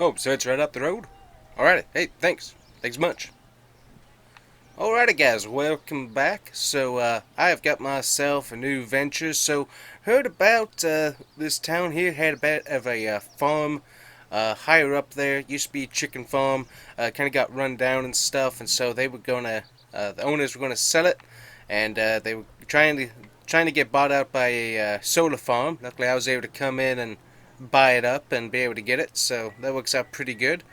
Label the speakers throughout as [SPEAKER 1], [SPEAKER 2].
[SPEAKER 1] Oh, so it's right up the road? Alrighty, hey, thanks. Thanks much. Alrighty guys, welcome back. So, I have got myself a new venture. So, heard about, this town here had a bit of a, farm, higher up there. Used to be a chicken farm, kind of got run down and stuff, and so they were gonna, the owners were gonna sell it, and, they were trying to get bought out by a, solar farm. Luckily I was able to come in and buy it up and be able to get it, so that works out pretty good.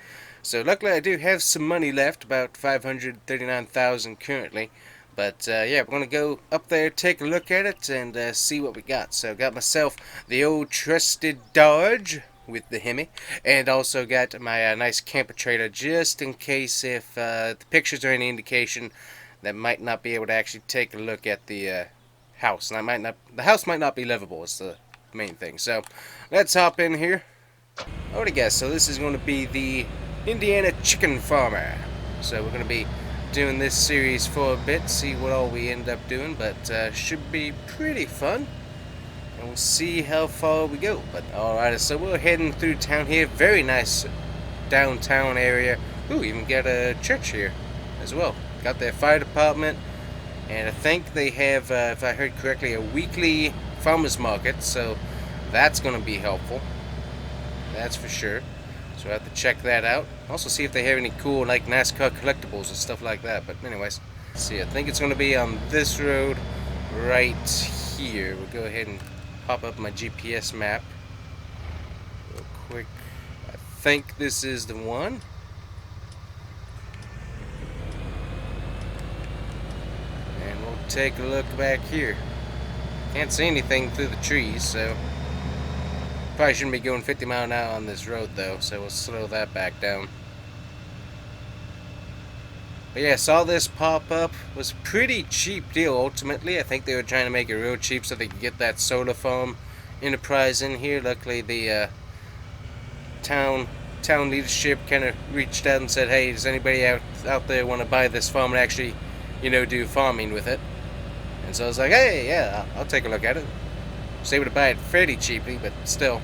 [SPEAKER 1] So luckily I do have some money left, about 539,000 currently. But yeah, we're gonna go up there, take a look at it, and see what we got. So got myself the old trusted Dodge with the Hemi, and also got my nice camper trailer just in case if the pictures are any indication that might not be able to actually take a look at the house, and the house might not be livable. Is the main thing. So let's hop in here. Alrighty guys, so this is going to be the Indiana Chicken Farmer. So we're going to be doing this series for a bit, see what all we end up doing, but should be pretty fun. And we'll see how far we go. But alright, so we're heading through town here. Very nice downtown area. Ooh, even got a church here as well. Got their fire department. And I think they have, if I heard correctly, a weekly farmers market. So that's going to be helpful. That's for sure. So I have to check that out. Also see if they have any cool like NASCAR collectibles and stuff like that. But anyways, let's see. I think it's going to be on this road right here. We'll go ahead and pop up my GPS map real quick. I think this is the one. And we'll take a look back here. Can't see anything through the trees, so probably shouldn't be going 50 miles an hour on this road though, so we'll slow that back down. But yeah, saw this pop up. Was a pretty cheap deal ultimately. I think they were trying to make it real cheap so they could get that solar farm enterprise in here. Luckily the town leadership kind of reached out and said, hey, does anybody out there want to buy this farm and actually, do farming with it? And so I was like, hey, yeah, I'll take a look at it. Was able to buy it fairly cheaply, but still.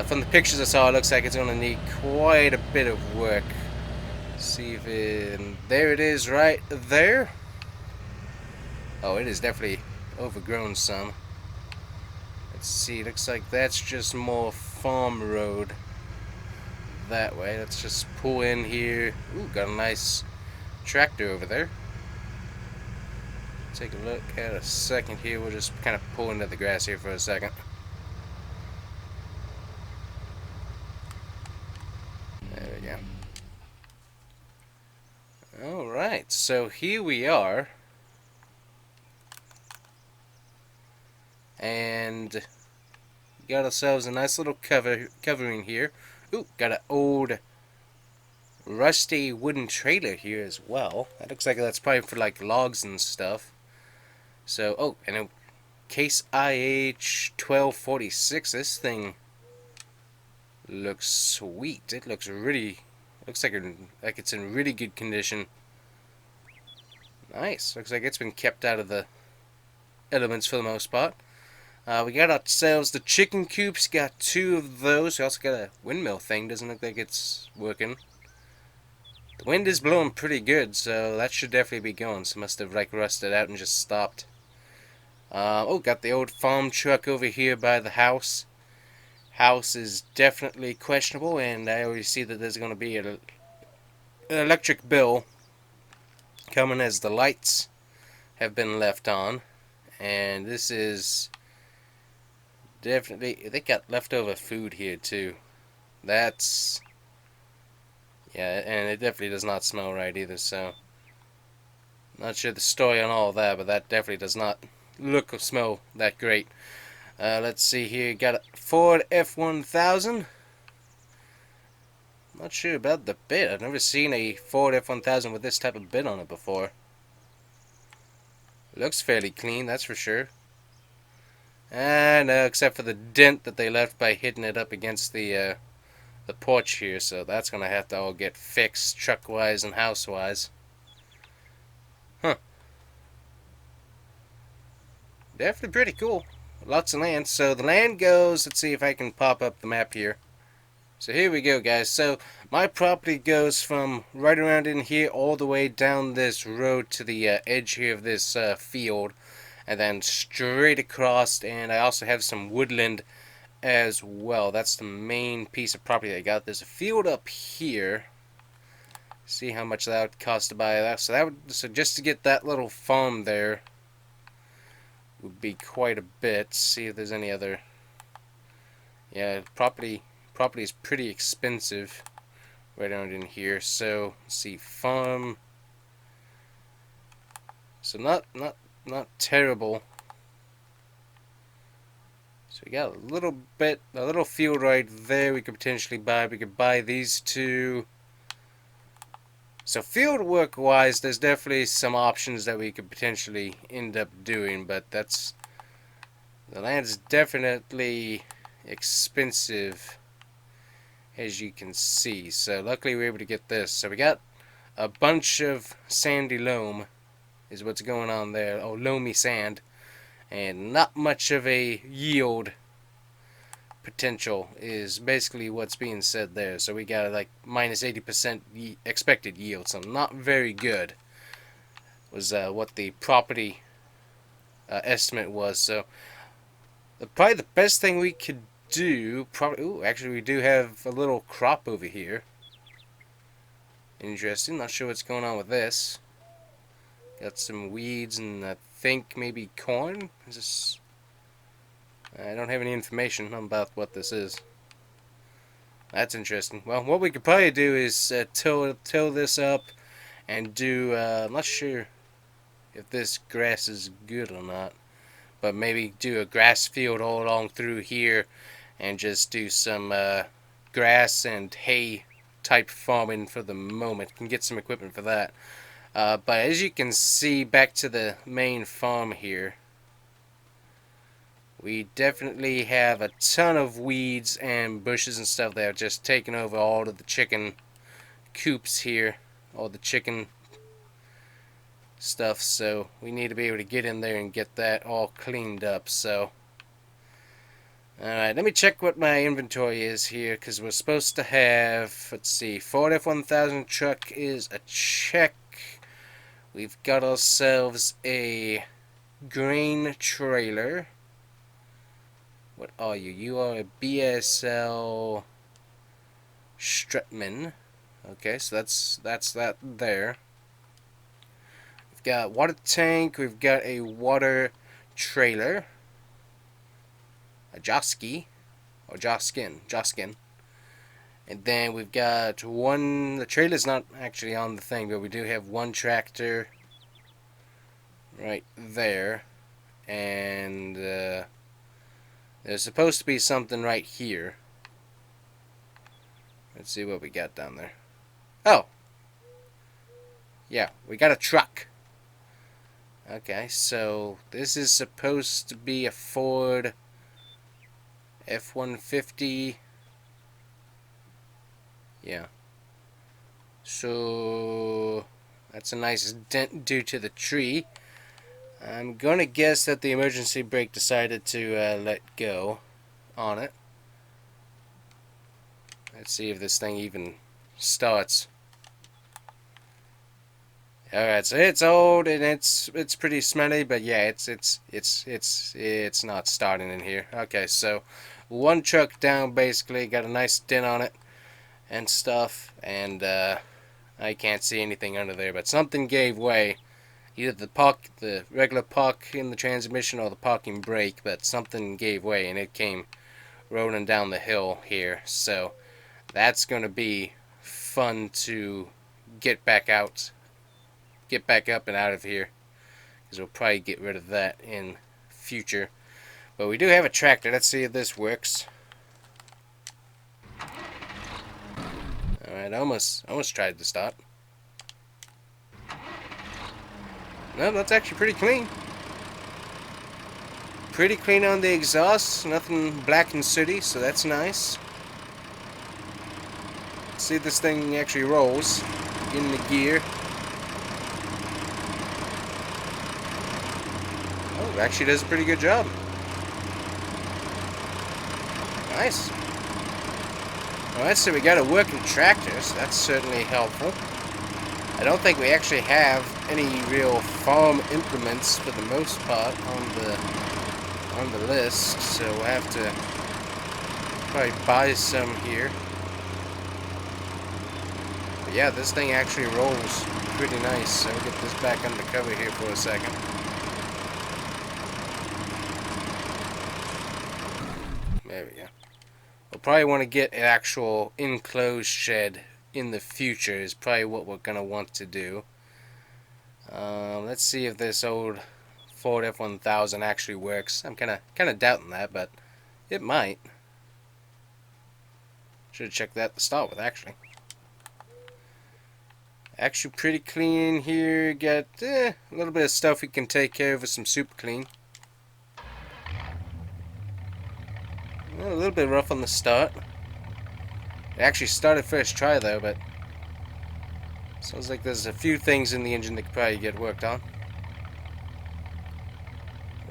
[SPEAKER 1] From the pictures I saw, it looks like it's going to need quite a bit of work. See if there it is right there. Oh, it is definitely overgrown some. Let's see, looks like that's just more farm road that way. Let's just pull in here. Ooh, got a nice tractor over there. Take a look at a second here. We'll just kind of pull into the grass here for a second. There we go. Alright, so here we are. And got ourselves a nice little covering here. Ooh, got an old rusty wooden trailer here as well. That looks like that's probably for like logs and stuff. So, oh, and a Case IH 1246. This thing looks sweet. It looks like it's in really good condition. Nice. Looks like it's been kept out of the elements for the most part. We got ourselves the chicken coops. Got 2 of those. We also got a windmill thing. Doesn't look like it's working. The wind is blowing pretty good, so that should definitely be going. So must have like rusted out and just stopped. Oh, got the old farm truck over here by the house. House is definitely questionable, and I already see that there's going to be an electric bill coming as the lights have been left on. And this is definitely, they got leftover food here too. That's, yeah, and it definitely does not smell right either, so not sure the story on all that, but that definitely does not look or smell that great. Let's see here. Got a Ford F1000. Not sure about the bit. I've never seen a Ford F1000 with this type of bit on it before. Looks fairly clean, that's for sure. And except for the dent that they left by hitting it up against the porch here, so that's gonna have to all get fixed, truck-wise and house-wise. Huh. Definitely pretty cool. Lots of land. So the land goes, let's see if I can pop up the map here. So here we go, guys. So my property goes from right around in here all the way down this road to the edge here of this field, and then straight across. And I also have some woodland as well. That's the main piece of property I got. There's a field up here. See how much that would cost to buy that. So just to get that little farm there would be quite a bit. See if there's any other. Yeah, property is pretty expensive right around in here. So let's see, farm. So not terrible. So we got a little field right there we could potentially buy. We could buy these two. So field work wise, there's definitely some options that we could potentially end up doing, but the land's definitely expensive, as you can see. So luckily we were able to get this. So we got a bunch of sandy loam is what's going on there. Oh, loamy sand. And not much of a yield potential is basically what's being said there. So we got like minus 80% expected yield. So not very good was what the property estimate was. So probably the best thing we could do, probably. Ooh, actually, we do have a little crop over here. Interesting. Not sure what's going on with this. Got some weeds and I think maybe corn. Is this? I don't have any information about what this is. That's interesting. Well, what we could probably do is till this up and do. I'm not sure if this grass is good or not, but maybe do a grass field all along through here and just do some grass and hay type farming for the moment. Can get some equipment for that. But as you can see, back to the main farm here, we definitely have a ton of weeds and bushes and stuff that are just taking over all of the chicken coops here, all the chicken stuff. So we need to be able to get in there and get that all cleaned up. So alright, let me check what my inventory is here, because we're supposed to have, let's see, Ford F-1000 truck is a check. We've got ourselves a grain trailer. What are you? You are a BSL Stretman. Okay, so that's that there. We've got water tank. We've got a water trailer. A Josky, or Joskin. And then we've got one, the trailer's not actually on the thing, but we do have one tractor right there. And there's supposed to be something right here. Let's see what we got down there. Oh! Yeah, we got a truck. Okay, so this is supposed to be a Ford F-150. Yeah. So that's a nice dent due to the tree. I'm gonna guess that the emergency brake decided to let go on it. Let's see if this thing even starts. Alright, so it's old and it's pretty smelly, but yeah, it's not starting in here. Okay, so one truck down, basically got a nice dent on it and stuff, and I can't see anything under there, but something gave way. Either the regular park in the transmission or the parking brake, but something gave way and it came rolling down the hill here. So that's going to be fun to get back up and out of here, because we'll probably get rid of that in future. But we do have a tractor. Let's see if this works. Alright, I almost tried to start. No, that's actually pretty clean. Pretty clean on the exhaust. Nothing black and sooty, so that's nice. Let's see if this thing actually rolls in the gear. Oh, it actually does a pretty good job. Nice. Alright, so we got a working tractor, so that's certainly helpful. I don't think we actually have any real farm implements for the most part on the list, so we'll have to probably buy some here. But yeah, this thing actually rolls pretty nice, so we'll get this back under cover here for a second. There we go. We'll probably want to get an actual enclosed shed in the future is probably what we're going to want to do. Let's see if this old Ford F-1000 actually works. I'm kind of doubting that, but it might. Should have checked that to start with, actually. Actually pretty clean here. Got a little bit of stuff we can take care of with some super clean. A little bit rough on the start. It actually started first try though, but sounds like there's a few things in the engine that could probably get worked on.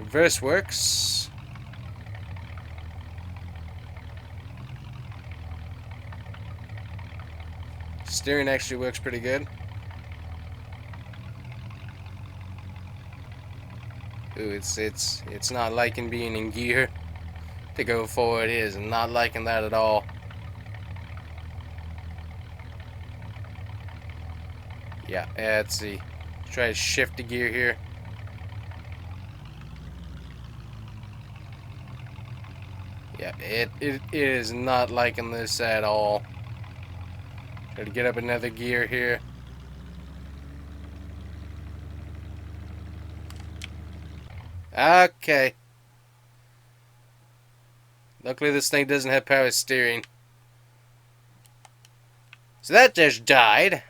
[SPEAKER 1] Reverse works. Steering actually works pretty good. Ooh, it's not liking being in gear to go forward. It is not liking that at all. Yeah, let's see. Try to shift the gear here. Yeah, it is not liking this at all. Try to get up another gear here. Okay. Luckily this thing doesn't have power steering. So that just died.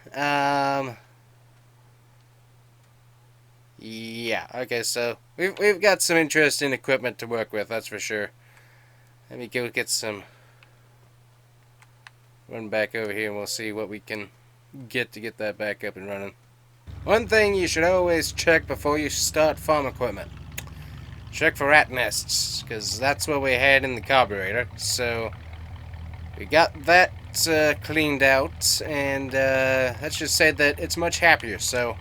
[SPEAKER 1] Yeah, okay, so we've got some interesting equipment to work with, that's for sure. Let me go get some. Run back over here and we'll see what we can get to get that back up and running. One thing you should always check before you start farm equipment. Check for rat nests, because that's what we had in the carburetor. So we got that cleaned out, and let's just say that it's much happier. So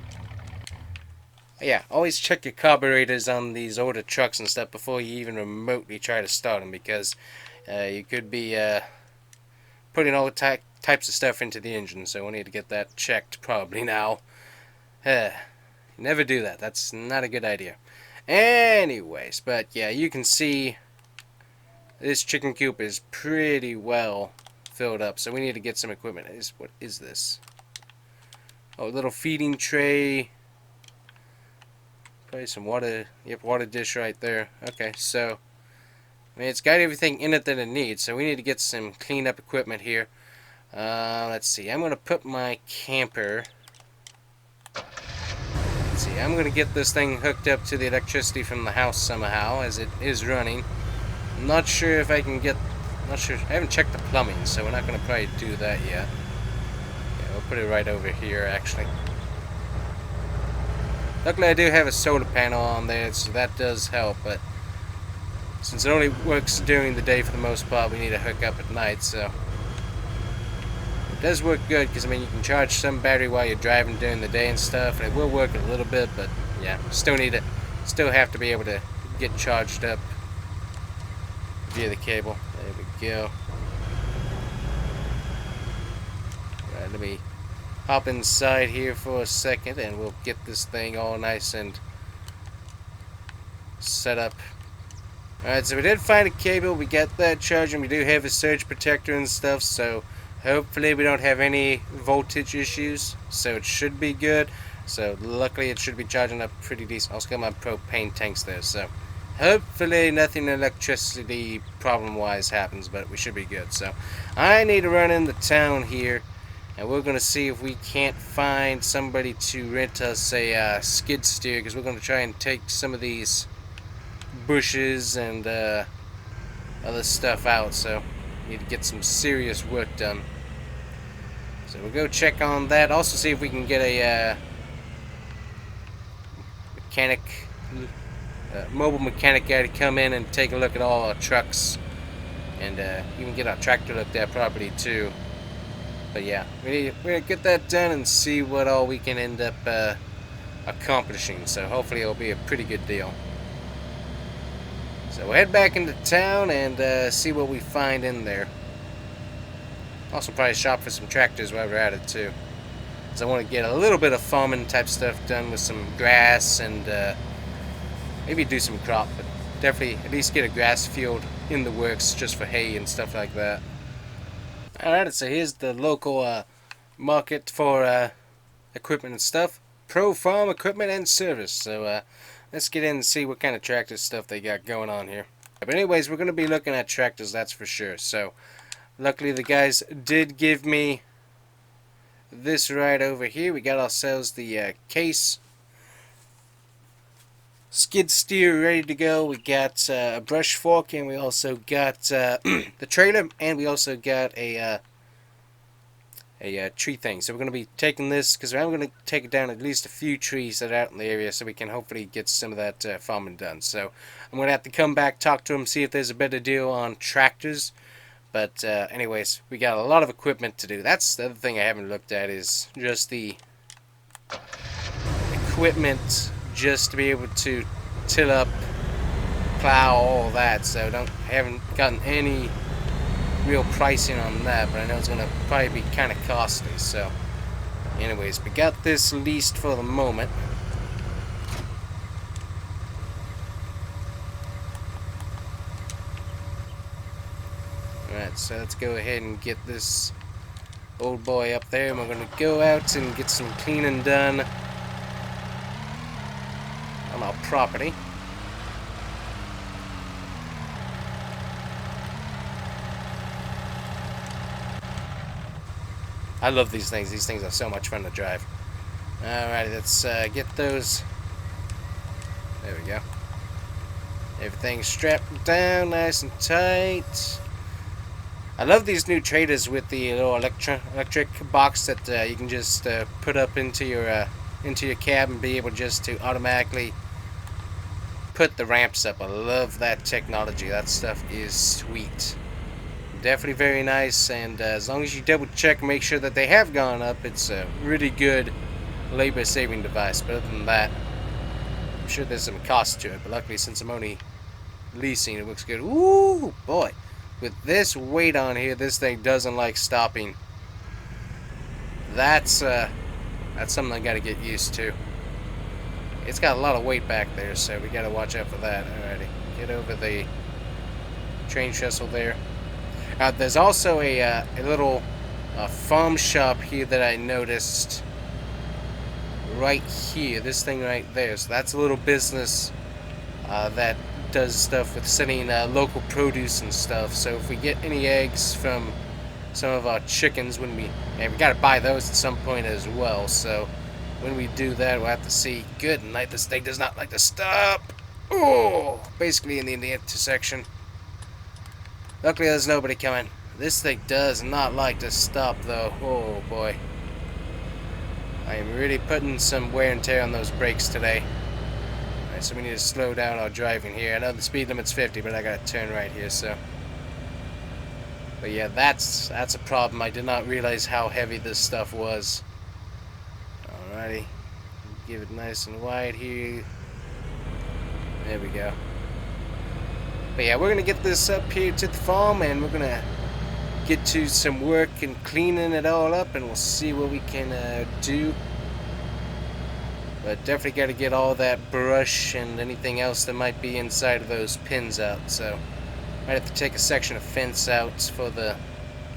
[SPEAKER 1] yeah, always check your carburetors on these older trucks and stuff before you even remotely try to start them, because you could be putting all types of stuff into the engine. So we need to get that checked probably now. Never do that. That's not a good idea. Anyways, but yeah, you can see this chicken coop is pretty well filled up. So we need to get some equipment. What is this? Oh, a little feeding tray. Probably some water. Yep, water dish right there. Okay, so I mean, it's got everything in it that it needs. So we need to get some cleanup equipment here. Let's see. I'm gonna put my camper. Let's see. I'm gonna get this thing hooked up to the electricity from the house somehow, as it is running. I'm not sure if I can get. Not sure. I haven't checked the plumbing, so we're not gonna probably do that yet. Yeah, we'll put it right over here, actually. Luckily, I do have a solar panel on there, so that does help. But since it only works during the day for the most part, we need to hook up at night. So it does work good, because I mean, you can charge some battery while you're driving during the day and stuff, and it will work a little bit. But yeah, still have to be able to get charged up via the cable. There we go. Alright, let me hop inside here for a second, and we'll get this thing all nice and set up. Alright, so we did find a cable. We got that charging. We do have a surge protector and stuff, so hopefully we don't have any voltage issues. So it should be good. So luckily it should be charging up pretty decent. Also got my propane tanks there, so hopefully nothing electricity problem-wise happens, but we should be good. So I need to run into town here, and we're going to see if we can't find somebody to rent us a skid steer, because we're going to try and take some of these bushes and other stuff out. So we need to get some serious work done. So we'll go check on that. Also see if we can get a mobile mechanic guy to come in and take a look at all our trucks and even get our tractor looked at properly too. But yeah, we're gonna get that done and see what all we can end up accomplishing. So hopefully it'll be a pretty good deal. So we'll head back into town and see what we find in there. Also probably shop for some tractors while we're at it too. Because I want to get a little bit of farming type stuff done with some grass and maybe do some crop, but definitely at least get a grass field in the works just for hay and stuff like that. Alright, so here's the local market for equipment and stuff. Pro Farm Equipment and Service. So let's get in and see what kind of tractor stuff they got going on here. But anyways, we're going to be looking at tractors, that's for sure. So luckily the guys did give me this right over here. We got ourselves the case Skidsteer ready to go. We got a brush fork, and we also got the trailer, and we also got a tree thing. So we're going to be taking this because I'm going to take down at least a few trees that are out in the area so we can hopefully get some of that farming done. So I'm going to have to come back, talk to them, see if there's a better deal on tractors. But anyways, we got a lot of equipment to do. That's the other thing I haven't looked at, is just the equipment just to be able to till up, plow, all that. So I haven't gotten any real pricing on that, but I know it's going to probably be kind of costly. So anyways, we got this leased for the moment. Alright, so let's go ahead and get this old boy up there, and we're going to go out and get some cleaning done on our property. I love these things. These things are so much fun to drive. Alrighty, let's get those. There we go. Everything's strapped down nice and tight. I love these new traders with the little electric box that you can just put up into your cab and be able just to automatically put the ramps up. I love that technology. That stuff is sweet. Definitely very nice, and as long as you double check and make sure that they have gone up, it's a really good labor saving device. But other than that, I'm sure there's some cost to it, but luckily since I'm only leasing, it looks good. Ooh boy, with this weight on here, this thing doesn't like stopping. That's something I gotta get used to. It's got a lot of weight back there, so we gotta watch out for that. Alrighty, get over the train trestle there. There's also a little farm shop here that I noticed right here. This thing right there. So that's a little business that does stuff with sending local produce and stuff. So if we get any eggs from some of our chickens, we gotta buy those at some point as well. So when we do that, we'll have to see. Good night. This thing does not like to stop. Oh, basically in the intersection. Luckily there's nobody coming. This thing does not like to stop though. Oh boy. I am really putting some wear and tear on those brakes today. Alright, so we need to slow down our driving here. I know the speed limit's 50, but I gotta turn right here, so. But yeah, that's a problem. I did not realize how heavy this stuff was. Alrighty. Give it nice and wide here. There we go. But yeah, we're going to get this up here to the farm, and we're going to get to some work and cleaning it all up, and we'll see what we can do. But definitely got to get all that brush and anything else that might be inside of those pins out. So might have to take a section of fence out for the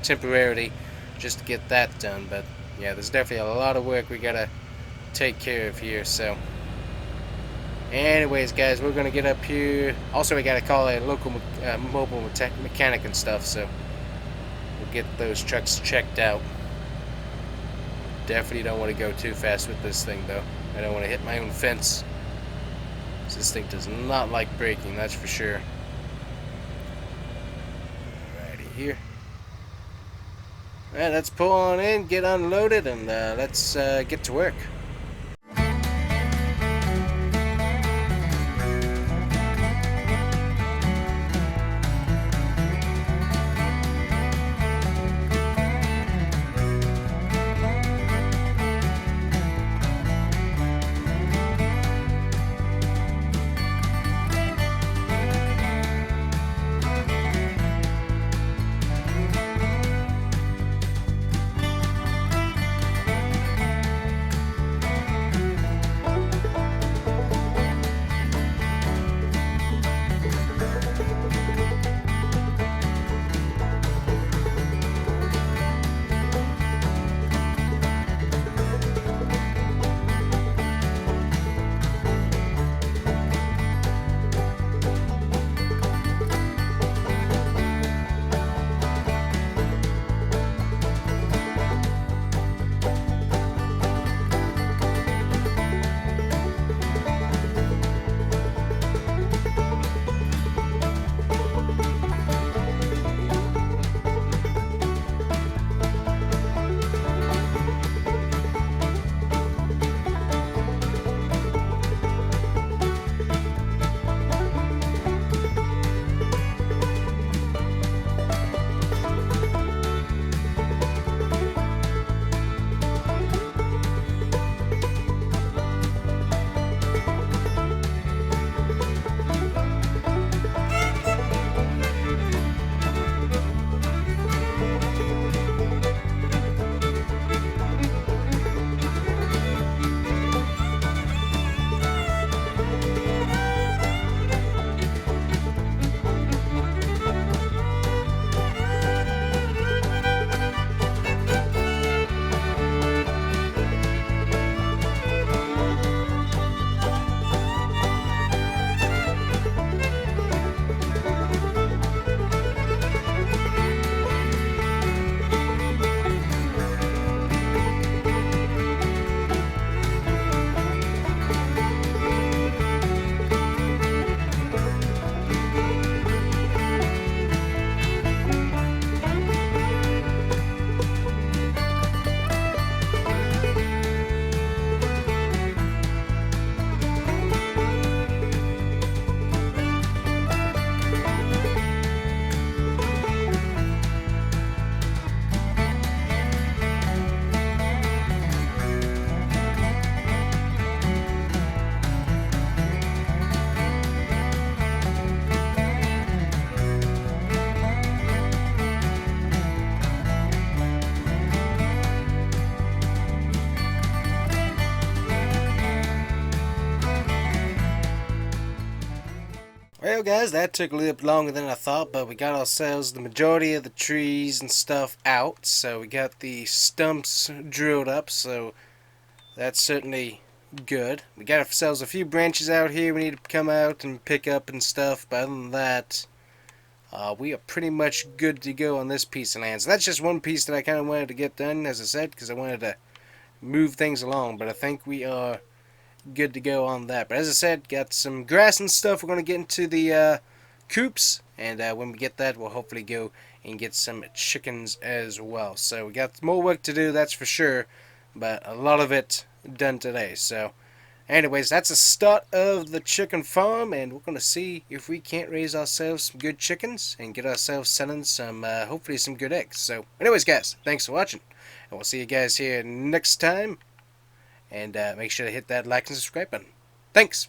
[SPEAKER 1] temporarily just to get that done. But yeah, there's definitely a lot of work we got to take care of here. So anyways, guys, we're going to get up here. Also, we got to call a local mobile mechanic and stuff, so we'll get those trucks checked out. Definitely don't want to go too fast with this thing, though. I don't want to hit my own fence. This thing does not like braking, that's for sure. Alrighty, here. Alright, let's pull on in, get unloaded, and let's get to work. Well, guys, that took a little bit longer than I thought, but we got ourselves the majority of the trees and stuff out. So we got the stumps drilled up, so that's certainly good. We got ourselves a few branches out here we need to come out and pick up and stuff, but other than that, we are pretty much good to go on this piece of land. So that's just one piece that I kind of wanted to get done, as I said, because I wanted to move things along, but I think we are good to go on that. But as I said, got some grass and stuff. We're going to get into the coops, and when we get that, we'll hopefully go and get some chickens as well. So we got more work to do, that's for sure, but a lot of it done today. So anyways, that's the start of the chicken farm, and we're going to see if we can't raise ourselves some good chickens and get ourselves selling some, hopefully some good eggs. So anyways, guys, thanks for watching, and we'll see you guys here next time. And make sure to hit that like and subscribe button. Thanks!